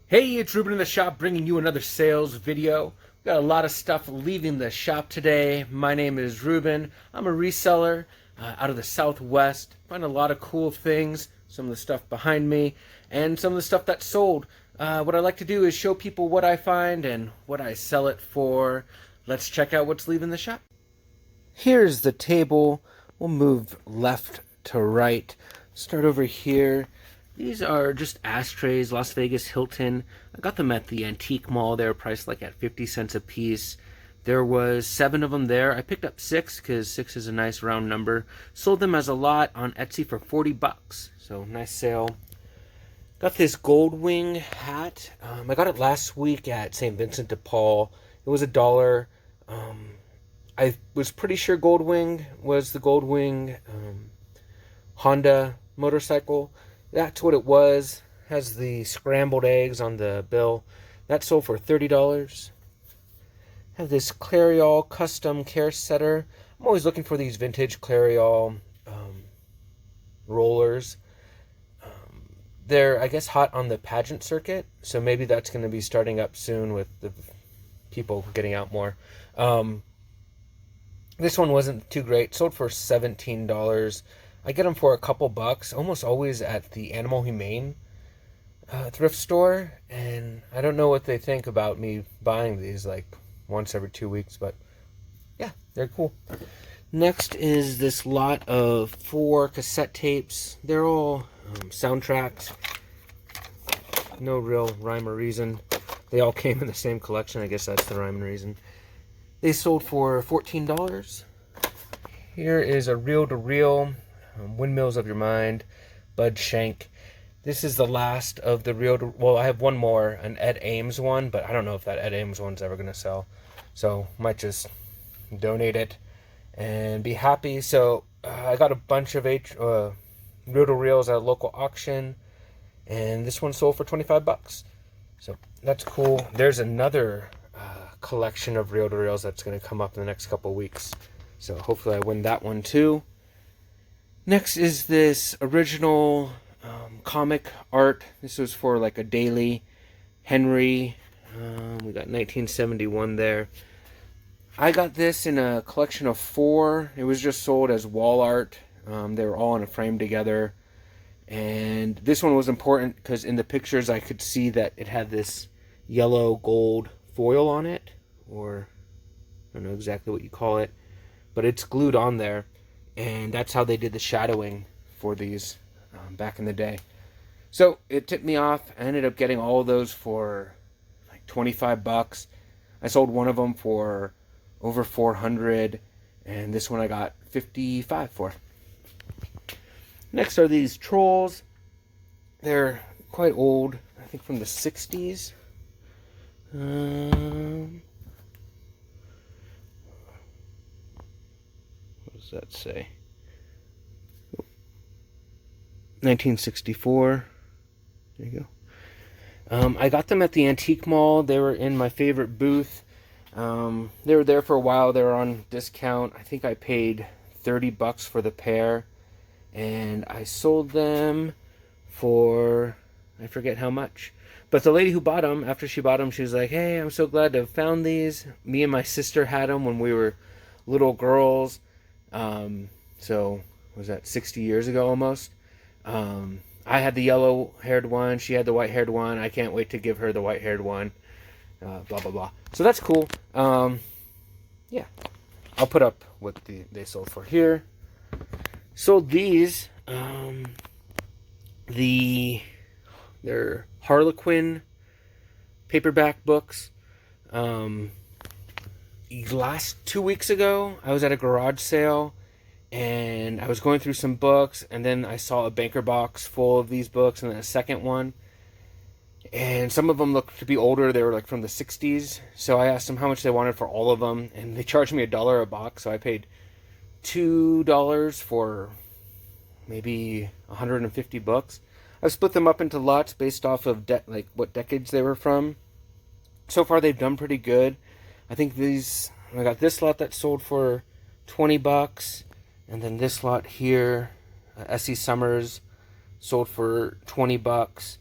Hey, it's Ruben in the shop bringing you another sales video. We've got a lot of stuff leaving the shop today. My name is Ruben. I'm a reseller out of the Southwest. Find a lot of cool things, some of the stuff behind me, and some of the stuff that's sold. What I like to do is show people what I find and what I sell it for. Let's check out what's leaving the shop. Here's the table. We'll move left to right. Start over here. These are just ashtrays, Las Vegas Hilton. I got them at the antique mall. They were priced like at 50 cents a piece. There was 7 of them there. I picked up 6 because 6 is a nice round number. Sold them as a lot on Etsy for 40 bucks. So nice sale. Got this Goldwing hat. I got it last week at St. Vincent de Paul. It was $1. I was pretty sure Goldwing was the Goldwing Honda motorcycle. That's what it was. Has the scrambled eggs on the bill. That sold for $30. Have this Clariol custom care setter. I'm always looking for these vintage Clariol rollers. They're, I guess, hot on the pageant circuit, so maybe that's going to be starting up soon with the people getting out more. This one wasn't too great. Sold for $17. I get them for a couple bucks, almost always at the Animal Humane thrift store. And I don't know what they think about me buying these like once every 2 weeks, but yeah, they're cool. Next is this lot of 4 cassette tapes. They're all soundtracks. No real rhyme or reason. They all came in the same collection. I guess that's the rhyme and reason. They sold for $14. Here is a reel-to-reel Windmills of Your Mind, Bud Shank. This is the last of the well, I have one more, an Ed Ames one, but I don't know if that Ed Ames one's ever going to sell. So, might just donate it and be happy. So, I got a bunch of reel-to-reels at a local auction, and this one sold for 25 bucks. So, that's cool. There's another collection of reel-to-reels that's going to come up in the next couple of weeks. So, hopefully I win that one too. Next is this original comic art. This was for like a daily Henry. We got 1971 there. I got this in a collection of 4. It was just sold as wall art. They were all in a frame together. And this one was important because in the pictures I could see that it had this yellow gold foil on it. Or I don't know exactly what you call it. But it's glued on there. And that's how they did the shadowing for these back in the day. So it tipped me off. I ended up getting all of those for like 25 bucks. I sold one of them for over 400, and this one I got 55 for. Next are these trolls. They're quite old, I think from the 60s. What does that say? 1964. There you go. I got them at the antique mall. They were in my favorite booth. They were there for a while. They were on discount. I think I paid 30 bucks for the pair. And I sold them for, I forget how much. But the lady who bought them, after she bought them, she was like, "Hey, I'm so glad to have found these. Me and my sister had them when we were little girls." So, was that 60 years ago almost? I had the yellow-haired one. She had the white-haired one. I can't wait to give her the white-haired one. Blah, blah, blah. So that's cool. Yeah. I'll put up what they sold for here. Sold these. They're Harlequin paperback books. Last 2 weeks ago, I was at a garage sale. And I was going through some books, and then I saw a banker box full of these books, and then a second one. And some of them looked to be older. They were like from the 60s. So I asked them how much they wanted for all of them, and they charged me $1 a box. So I paid $2 for maybe 150 books. I've split them up into lots based off of like what decades they were from. So far, they've done pretty good. I think I got this lot that sold for 20 bucks. And then this lot here, S.E. Summers, sold for 20 bucks.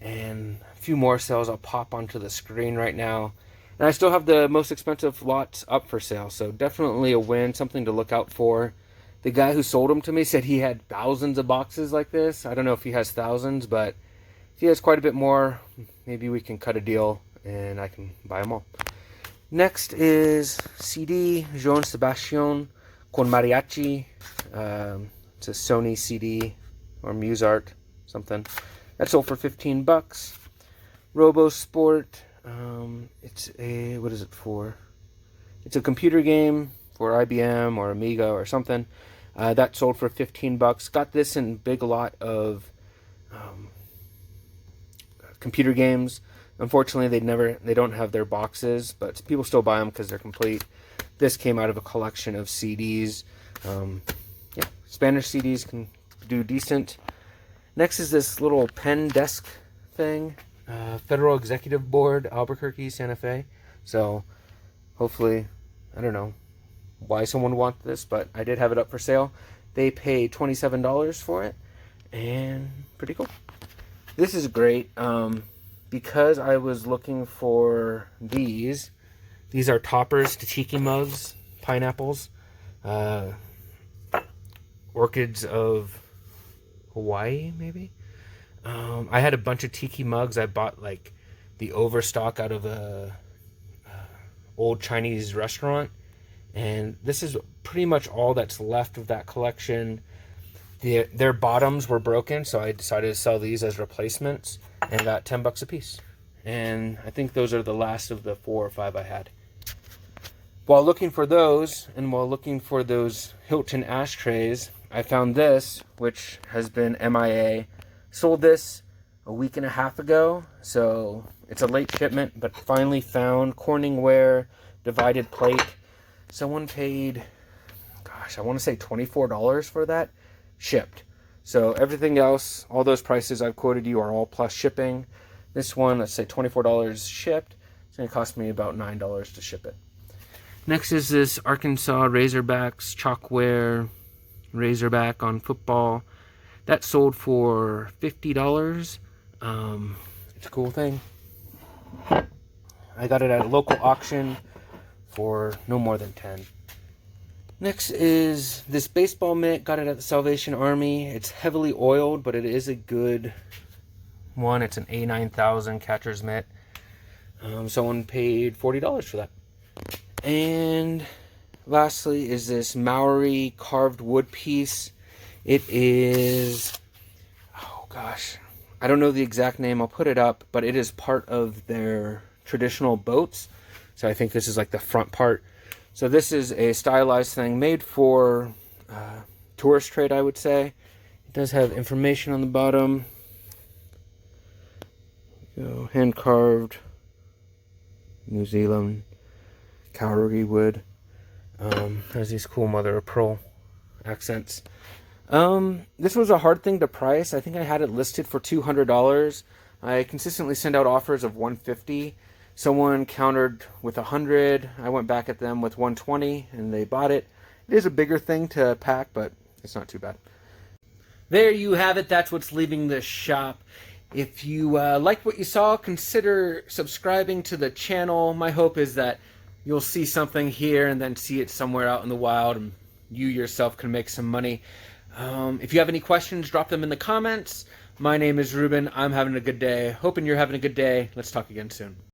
and a few more sales I'll pop onto the screen right now. And I still have the most expensive lots up for sale, so definitely a win, something to look out for. The guy who sold them to me said he had thousands of boxes like this. I don't know if he has thousands, but if he has quite a bit more, maybe we can cut a deal and I can buy them all. Next is CD, Joan Sebastian con Mariachi. It's a Sony CD or MuseArt, something. That sold for 15 bucks. Robo Sport. It's a, what is it for? It's a computer game for IBM or Amiga or something. That sold for 15 bucks. Got this in Big Lot of computer games. Unfortunately, they don't have their boxes, but people still buy them because they're complete. This came out of a collection of CDs. Yeah, Spanish CDs can do decent. Next is this little pen desk thing. Federal Executive Board, Albuquerque, Santa Fe. So hopefully, I don't know why someone wants this, but I did have it up for sale. They paid $27 for it, and pretty cool. This is great. Because I was looking for these are toppers to tiki mugs, pineapples, orchids of Hawaii, maybe. I had a bunch of tiki mugs. I bought like the overstock out of a old Chinese restaurant, and this is pretty much all that's left of that collection. Their bottoms were broken, so I decided to sell these as replacements and got 10 bucks a piece. And I think those are the last of the 4 or 5 I had. While looking for those, and while looking for those Hilton ashtrays, I found this, which has been MIA. Sold this a week and a half ago, so it's a late shipment, but finally found. Corningware divided plate. Someone paid, gosh, I want to say $24 for that. Shipped. So everything else, all those prices I've quoted you are all plus shipping. This one, let's say $24 shipped. It's going to cost me about $9 to ship it. Next is this Arkansas Razorbacks chalkware Razorback on football. That sold for $50. It's a cool thing. I got it at a local auction for no more than 10. Next is this baseball mitt. Got it at the Salvation Army. It's heavily oiled, but it is a good one. It's an A9000 catcher's mitt. Someone paid $40 for that. And lastly is this Maori carved wood piece. It is, oh gosh, I don't know the exact name. I'll put it up, but it is part of their traditional boats. So I think this is like the front part. So this is a stylized thing made for tourist trade, I would say. It does have information on the bottom. Hand carved, New Zealand, Kauri wood. There's these cool mother of pearl accents. This was a hard thing to price. I think I had it listed for $200. I consistently send out offers of $150. Someone countered with $100. I went back at them with $120, and they bought it. It is a bigger thing to pack, but it's not too bad. There you have it. That's what's leaving the shop. If you liked what you saw, consider subscribing to the channel. My hope is that you'll see something here and then see it somewhere out in the wild, and you yourself can make some money. If you have any questions, drop them in the comments. My name is Ruben. I'm having a good day. Hoping you're having a good day. Let's talk again soon.